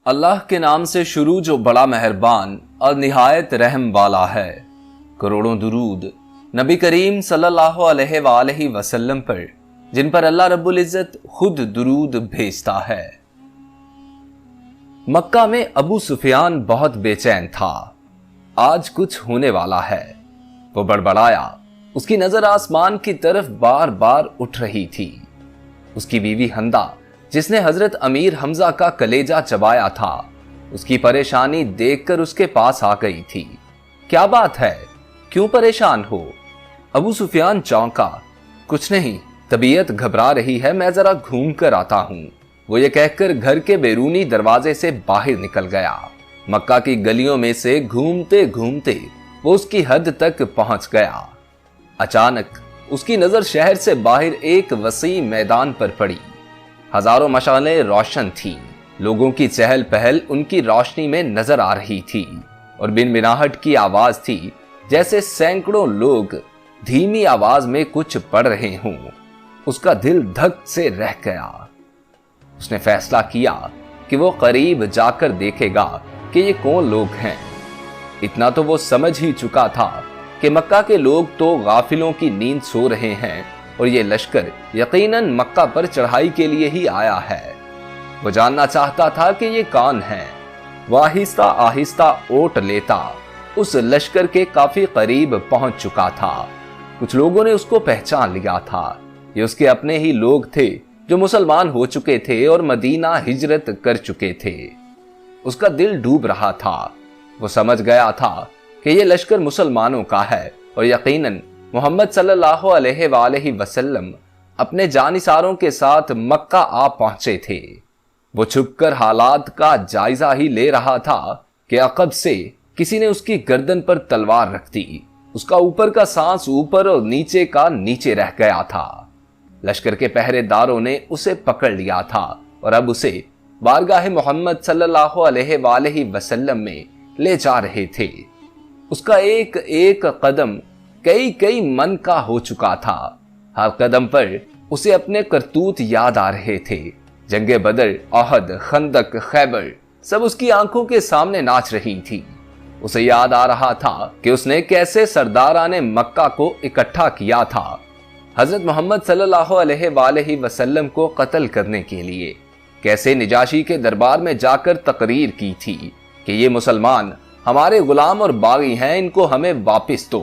अल्लाह के नाम से शुरू जो बड़ा मेहरबान और निहायत रहम वाला है। करोड़ों दुरूद नबी करीम सल्लल्लाहु अलैहि वसल्लम पर, जिन पर अल्लाह रब्बुल इज्जत खुद दुरूद भेजता है। मक्का में अबू सुफियान बहुत बेचैन था। आज कुछ होने वाला है। वो बड़बड़ाया। उसकी नजर आसमान की तरफ बार बार उठ रही थी। उसकी बीवी हंदा, जिसने हजरत अमीर हमजा का कलेजा चबाया था, उसकी परेशानी देखकर उसके पास आ गई थी। क्या बात है, क्यों परेशान हो? अबू सुफियान चौंका। कुछ नहीं, तबीयत घबरा रही है, मैं जरा घूम कर आता हूं। वो ये कहकर घर के बैरूनी दरवाजे से बाहर निकल गया। मक्का की गलियों में से घूमते घूमते वो उसकी हद तक पहुंच गया। अचानक उसकी नजर शहर से बाहर एक वसी मैदान पर पड़ी। हजारों मशालें रोशन थीं। लोगों की चहल पहल उनकी रोशनी में नजर आ रही थी और बिन बिनाहट की आवाज थी, जैसे सैकड़ों लोग धीमी आवाज में कुछ पढ़ रहे हों। उसका दिल धक से रह गया। उसने फैसला किया कि वो करीब जाकर देखेगा कि ये कौन लोग हैं। इतना तो वो समझ ही चुका था कि मक्का के लोग तो गाफिलों की नींद सो रहे हैं और ये लश्कर यकीनन मक्का पर चढ़ाई के लिए ही आया है। वो जानना चाहता था कि ये कौन है। वो आहिस्ता आहिस्ता ओट लेता उस लश्कर के काफी करीब पहुंच चुका था। कुछ लोगों ने उसको पहचान लिया था। ये उसके अपने ही लोग थे जो मुसलमान हो चुके थे और मदीना हिजरत कर चुके थे। उसका दिल डूब रहा था। वो समझ गया था कि ये लश्कर मुसलमानों का है और यकीनन मोहम्मद सल्लल्लाहु अलैहि वसल्लम अपने जानिसारों के साथ मक्का आ पहुंचे थे। वो छुपकर हालात का जायजा ही ले रहा था कि अकब से किसी ने उसकी गर्दन पर तलवार रख दी। उसका ऊपर का सांस ऊपर और नीचे का नीचे रह गया था। लश्कर के पहरेदारों ने उसे पकड़ लिया था और अब उसे बारगाह मोहम्मद सल्लल्लाहु अलैहि वसल्लम में ले जा रहे थे। उसका एक एक कदम कई कई मन का हो चुका था। हर कदम पर उसे अपने करतूत याद आ रहे थे। जंगे बदर, ओहद, खंदक, खैबर सब उसकी आंखों के सामने नाच रही थी। उसे याद आ रहा था कि उसने कैसे सरदाराने मक्का को इकट्ठा किया था हजरत मोहम्मद सल्लल्लाहु अलैहि वसल्लम को कत्ल करने के लिए। कैसे निजाशी के दरबार में जाकर तकरीर की थी कि ये मुसलमान हमारे गुलाम और बागी हैं, इनको हमें वापिस दो।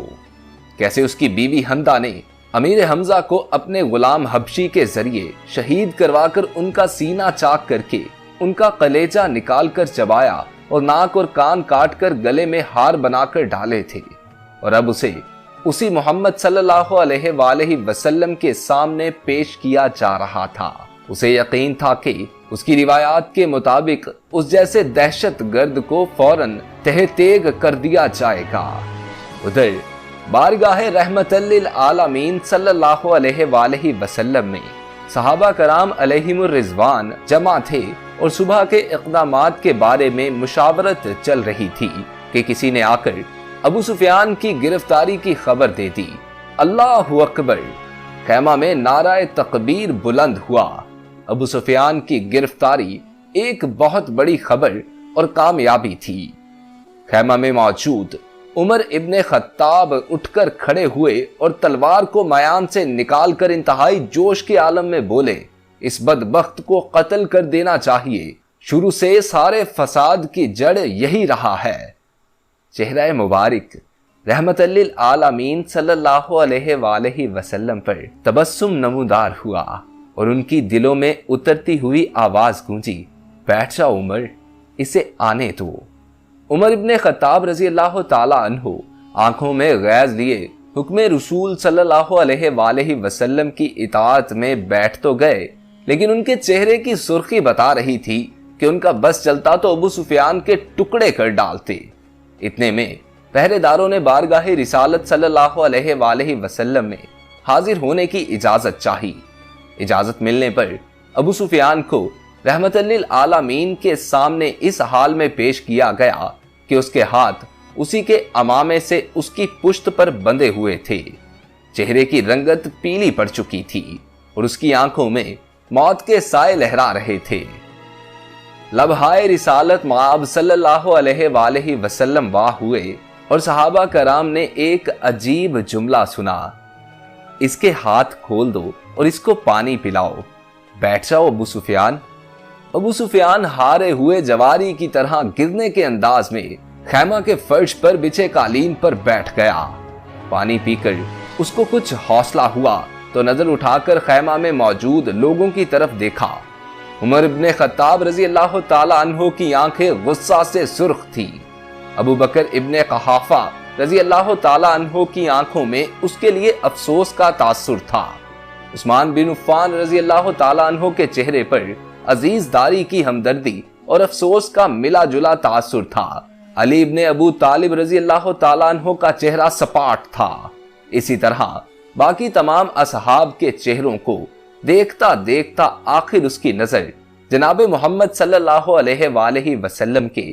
कैसे उसकी बीवी हंदा ने अमीर हमजा को अपने गुलाम हबशी के जरिए शहीद करवाकर उनका सीना चाक करके उनका कलेजा निकाल कर चबाया और नाक और कान काट कर गले में हार बनाकर डाले थे। और अब उसे उसी मोहम्मद सल्लल्लाहु अलैहि वसल्लम के सामने पेश किया जा रहा था। उसे यकीन था कि उसकी रिवायात के मुताबिक उस जैसे दहशत गर्द को फौरन तहतेग कर दिया जाएगा। उधर बारगाह रहमतल लिल आलमीन सल्लल्लाहु अलैहि वसल्लम में सहाबा कराम अलैहिमुर रिजवान जमा थे और सुबह के इक़दामात के बारे में मुशावरत चल रही थी कि किसी ने आकर अबू सुफियान की गिरफ्तारी की खबर दे दी। अल्लाहु अकबर। खैमा में नाराए तकबीर बुलंद हुआ। अबू सुफियान की गिरफ्तारी एक बहुत बड़ी खबर और कामयाबी थी। खैमा में मौजूद उमर इब्ने खत्ताब उठकर खड़े हुए और तलवार को मयान से निकालकर इंतहाई जोश के आलम में बोले, इस बदबख्त को कत्ल कर देना चाहिए। शुरू से सारे फसाद की जड़ यही रहा है। चेहरा मुबारक रहमतल लिल आलमीन सल्लल्लाहु अलैहि वसल्लम पर तबस्सुम नमूदार हुआ और उनकी दिलों में उतरती हुई आवाज गूंजी, बैठ जाओ उमर, इसे आने दो। उमर इब्ने खत्ताब रजी अल्लाह ताला अन्हु आंखों में गैज लिए हुक्म रसूल सल्लल्लाहु अलैहि वसल्लम की इताअत में बैठ तो गए, लेकिन उनके चेहरे की सुर्खी बता रही थी कि उनका बस चलता तो अबू सुफियान के टुकड़े कर डालते। इतने में पहरेदारों ने बारगाह रिसालत सल्लल्लाहु अलैहि वसल्लम में हाजिर होने की इजाजत चाही। इजाजत मिलने पर अबू सुफियान को रहमतल लिल आलमीन के सामने इस हाल में पेश किया गया कि उसके हाथ उसी के अमामे से उसकी पुश्त पर बंधे हुए थे। चेहरे की रंगत पीली पड़ चुकी थी और उसकी आंखों में मौत के साए लहरा रहे थे। लबहाए रिसालत माब सल्लल्लाहु अलैहि वसल्लम वाह हुए और सहाबा कराम ने एक अजीब जुमला सुना, इसके हाथ खोल दो और इसको पानी पिलाओ, बैठ जाओ अबू सुफियान। अबू सुफियान हारे हुए जवारी की तरह गिरने के अंदाज में खैमा के फर्श पर बिछे कालीन पर बैठ गया। पानी पीकर उसको कुछ हौसला हुआ तो नजर उठाकर खैमा में मौजूद लोगों की तरफ देखा। उमर इब्ने खत्ताब रजी अल्लाह ताला अन्हो की आंखें गुस्सा से सुर्ख थी। अबू बकर इब्ने कहाफा रजी अल्लाह ताला अन्हो की आंखों में उसके लिए अफसोस का तासुर था। उस्मान बिन उफ़्फ़ान रजी अल्लाह ताला अन्हो के चेहरे पर अजीज दारी की हमदर्दी और अफसोस का मिला जुला तासुर था। अली इब्ने अबू तालिब रजी अल्लाह ताला अन्हो का चेहरा सपाट था। इसी तरह बाकी तमाम असहाब के चेहरों को देखता देखता आखिर उसकी नजर जनाब मोहम्मद सल्लल्लाहु अलैहि वसल्लम के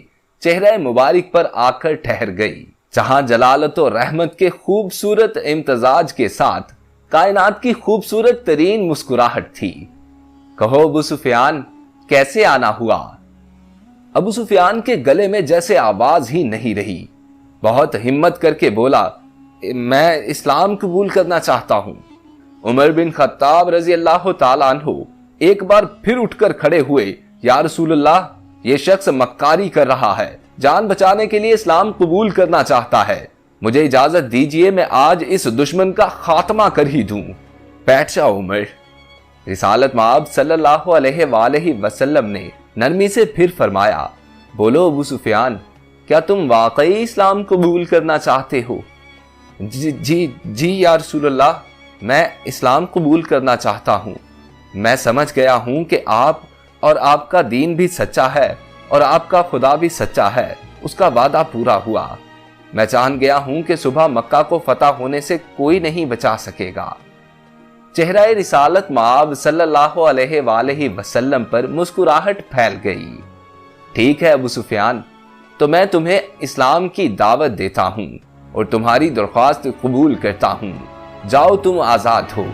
चेहरे मुबारक पर आकर ठहर गई, जहां जलालत और रहमत के खूबसूरत इम्तजाज के साथ कायनात की खूबसूरत तरीन मुस्कुराहट थी। कहो अबू सुफियान, कैसे आना हुआ? अबू सुफियान के गले में जैसे आवाज ही नहीं रही। बहुत हिम्मत करके बोला, मैं इस्लाम कबूल करना चाहता हूं। उमर बिन खत्ताब रजी अल्लाह ताला अन्हु एक बार फिर उठकर खड़े हुए, या रसूलल्लाह, ये शख्स मक्कारी कर रहा है, जान बचाने के लिए इस्लाम कबूल करना चाहता है, मुझे इजाजत दीजिए, मैं आज इस दुश्मन का खात्मा कर ही दूं। बैठ जाओ उमर। रिसालत माब सल्लल्लाहु अलैहि वसल्लम ने नरमी से फिर फरमाया, बोलो अबू सुफियान, क्या तुम वाकई इस्लाम कबूल करना चाहते हो? जी या रसूलल्लाह, मैं इस्लाम कबूल करना चाहता हूँ। मैं समझ गया हूँ कि आप और आपका दीन भी सच्चा है और आपका खुदा भी सच्चा है, उसका वादा पूरा हुआ। मैं जान गया हूँ कि सुबह मक्का को फतह होने से कोई नहीं बचा सकेगा। चेहरा रिसालत माब सल्लल्लाहु अलैहि वसल्लम पर मुस्कुराहट फैल गई। ठीक है अबू सुफियान, तो मैं तुम्हें इस्लाम की दावत देता हूँ और तुम्हारी दरख्वास्त कबूल करता हूँ। जाओ, तुम आजाद हो।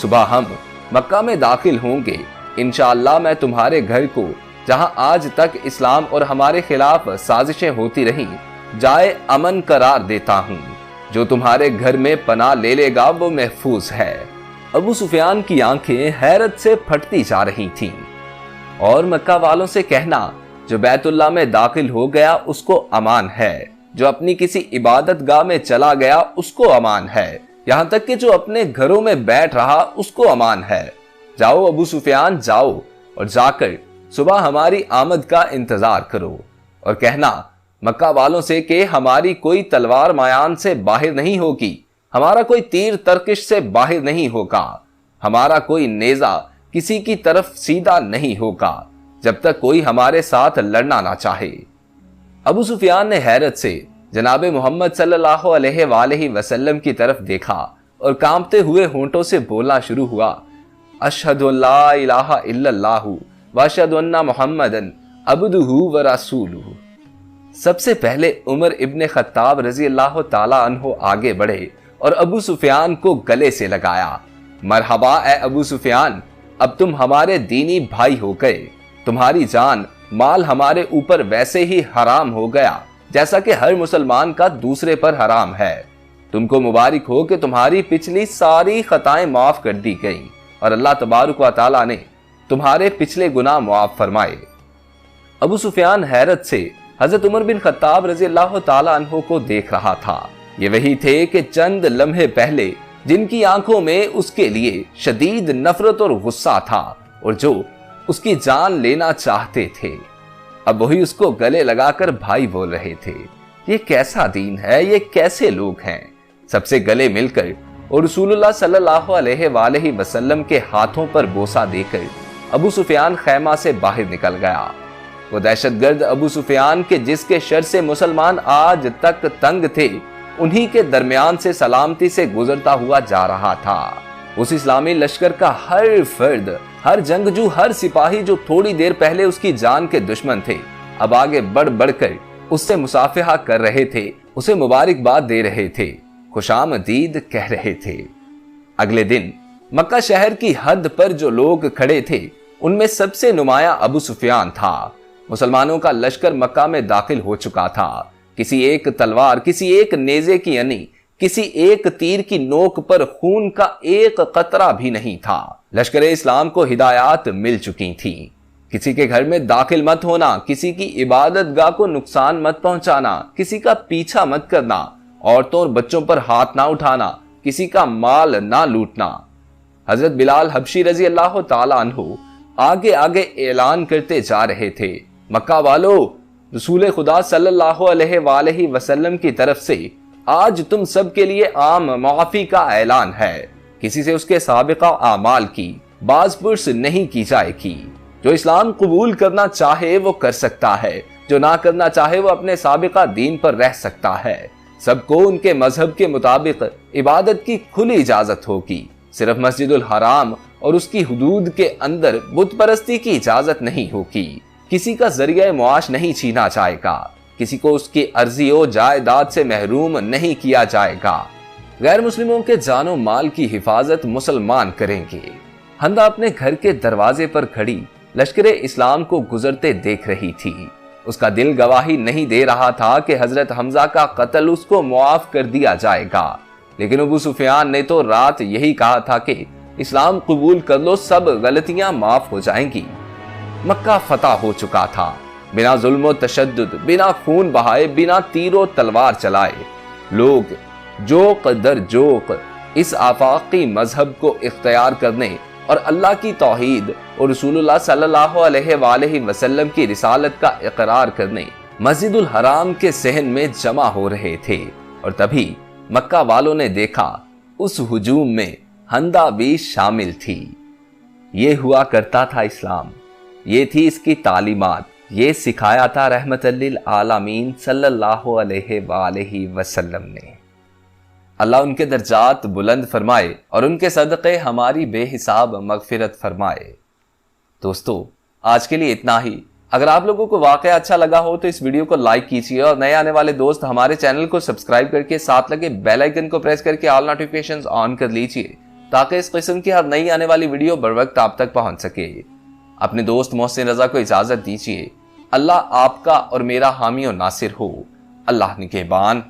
सुबह हम मक्का में दाखिल होंगे। इंशाअल्लाह मैं तुम्हारे घर को, जहां आज तक इस्लाम और हमारे खिलाफ साजिशें होती रहीं, जाए अमन करार देता हूं। जो तुम्हारे घर में पनाह ले लेगा वो महफूज है। अबू सुफियान की आंखें हैरत से फटती जा रही थीं। और मक्का वालों से कहना, जो बैतुल्लाह में दाखिल हो गया उसको अमान है, जो अपनी किसी इबादत गाह में चला गया उसको अमान है, यहां तक कि जो अपने घरों में बैठ रहा उसको अमान है। जाओ अबू सुफियान, जाओ और जाकर सुबह हमारी आमद का इंतजार करो और कहना मक्का वालों से कि हमारी कोई तलवार मायान से बाहर नहीं होगी, हमारा कोई तीर तरकिश से बाहर नहीं होगा, हमारा कोई नेजा किसी की तरफ सीधा नहीं होगा, जब तक कोई हमारे साथ लड़ना ना चाहे। अबू सुफियान ने हैरत से जनाब मोहम्मद सल्लल्लाहु अलैहि वसल्लम की तरफ देखा और कांपते हुए होंठों से बोलना शुरू हुआ, अशहदु अल्ला इलाहा इल्लल्लाहु व अशहदु अन्ना मुहम्मदन अब्दुहु व रसूलुहु। सबसे पहले उमर इब्ने खत्ताब रजी अल्लाह ताला अन्हो आगे बढ़े और अबू सुफियान को गले से लगाया। मरहबा ए अबू सुफियान, अब तुम हमारे दीनी भाई हो गए। तुम्हारी जान माल हमारे ऊपर वैसे ही हराम हो गया जैसा कि हर मुसलमान का दूसरे पर हराम है। तुमको मुबारक हो कि तुम्हारी पिछली सारी खताएं माफ कर दी गई और अल्लाह तबारक व तआला ने तुम्हारे पिछले गुनाह माफ फरमाए। अबू सुफियान हैरत से हजरत उमर बिन खत्ताब रजी अल्लाह ताला अन्हो को देख रहा था। ये वही थे कि चंद लम्हे पहले जिनकी आंखों में उसके लिए शदीद नफरत और गुस्सा था और जो उसकी जान लेना चाहते थे, अब वही उसको गले लगाकर भाई बोल रहे थे। ये कैसा दीन है, ये कैसे लोग हैं। सबसे गले मिलकर और रसूलुल्लाह सल्लल्लाहु अलैहि वसल्लम के हाथों पर बोसा देकर अबू सुफियान खैमा से बाहर निकल गया। वो दहशतगर्द अबू सुफियान के जिसके शर से मुसलमान आज तक तंग थे, उन्हीं के दरमियान से सलामती से गुजरता हुआ जा रहा था। उस इस्लामी लश्कर का हर फर्द, हर जंगजू, हर सिपाही जो थोड़ी देर पहले उसकी जान के दुश्मन थे, अब आगे बढ़ बढ़कर उससे मुसाफिहा कर रहे थे, उसे मुबारकबाद दे रहे थे, खुशामदीद कह रहे थे। अगले दिन मक्का शहर की हद पर जो लोग खड़े थे, उनमें सबसे नुमाया अबू सुफियान था। मुसलमानों का लश्कर मक्का में दाखिल हो चुका था। किसी एक तलवार, किसी एक नेजे की यानी किसी एक तीर की नोक पर खून का एक कतरा भी नहीं था। लश्कर इस्लाम को हिदायत मिल चुकी थी। किसी के घर में दाखिल मत होना, किसी की इबादत गाह को नुकसान मत पहुंचाना, किसी का पीछा मत करना, औरतों और बच्चों पर हाथ ना उठाना, किसी का माल ना लूटना। हजरत बिलाल हबशी रजी अल्लाह ताला अन्हु आगे आगे ऐलान करते जा रहे थे, मक्का वालों, रसूल खुदा सल्लल्लाहु अलैहि वसल्लम की तरफ से आज तुम सब के लिए आम माफी का ऐलान है। किसी से उसके साबिका आमाल की बाज पुर्स नहीं की जाएगी। जो इस्लाम कबूल करना चाहे वो कर सकता है, जो ना करना चाहे वो अपने साबिका दीन पर रह सकता है। सबको उनके मजहब के मुताबिक इबादत की खुली इजाजत होगी। सिर्फ मस्जिदुल हराम और उसकी हुदूद के अंदर बुत परस्ती की इजाजत नहीं होगी। किसी का जरिया मुआश नहीं छीना जाएगा। किसी को उसकी अर्जी और जायदाद से महरूम नहीं किया जाएगा। गैर मुस्लिमों के जानो माल की हिफाजत मुसलमान करेंगे। हंदा अपने घर के दरवाजे पर खड़ी लश्कर इस्लाम को गुजरते देख रही थी। उसका दिल गवाही नहीं दे रहा था कि हजरत हमजा का कत्ल उसको मुआफ कर दिया जाएगा, लेकिन अबू सुफियान ने तो रात यही कहा था कि इस्लाम कबूल कर लो, सब गलतियां माफ हो जाएंगी। मक्का फतह हो चुका था। बिना जुल्म व तशद्दुद, बिना खून बहाए, बिना तीरों तलवार चलाए लोग जोक दर जोक इस आफाकी मजहब को इख्तियार करने और अल्लाह की तौहीद और रसूलुल्लाह सल्लल्लाहु अलैहि वसल्लम की रिसालत का इकरार करने मस्जिदुल हराम के सहन में जमा हो रहे थे। और तभी मक्का वालों ने देखा उस हुजूम में हंदा भी शामिल थी। ये हुआ करता था इस्लाम, ये थी इसकी तालीमात, ये सिखाया था रहमतल लिल आलमीन सल्लल्लाहु अलैहि वसल्लम ने। अल्लाह उनके दर्जात बुलंद फरमाए और उनके सदक़े हमारी बेहिसाब मगफिरत फरमाए। दोस्तों, आज के लिए इतना ही। अगर आप लोगों को वाकया अच्छा लगा हो तो इस वीडियो को लाइक कीजिए और नए आने वाले दोस्त हमारे चैनल को सब्सक्राइब करके साथ लगे बेल आइकन को प्रेस करके ऑल नोटिफिकेशंस ऑन कर लीजिए, ताकि इस किस्म की हर नई आने वाली वीडियो बर वक्त आप तक पहुंच सके। अपने दोस्त मोहसिन रजा को इजाजत दीजिए। अल्लाह आपका और मेरा हामी और नासिर हो। अल्लाह निगहबान।